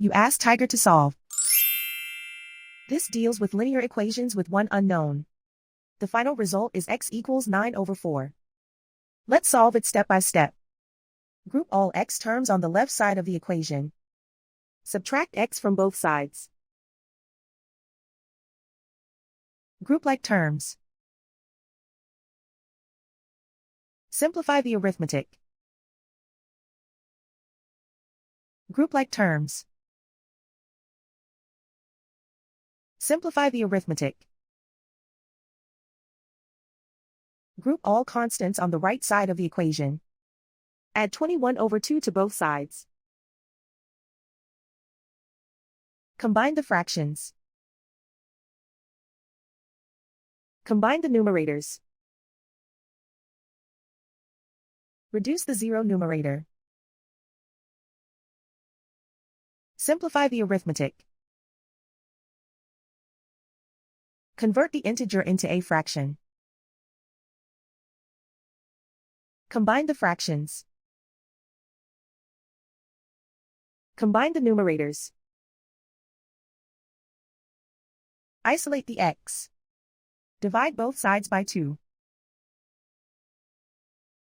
You ask Tiger to solve. This deals with linear equations with one unknown. The final result is x equals 9/4. Let's solve it step by step. Group all x terms on the left side of the equation. Subtract x from both sides. Group like terms. Simplify the arithmetic. Group like terms. Simplify the arithmetic. Group all constants on the right side of the equation. Add 21/2 to both sides. Combine the fractions. Combine the numerators. Reduce the zero numerator. Simplify the arithmetic. Convert the integer into a fraction. Combine the fractions. Combine the numerators. Isolate the x. Divide both sides by 2.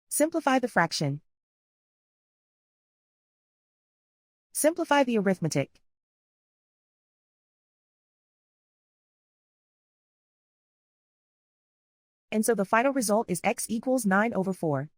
Simplify the fraction. Simplify the arithmetic. And so the final result is x equals 9/4.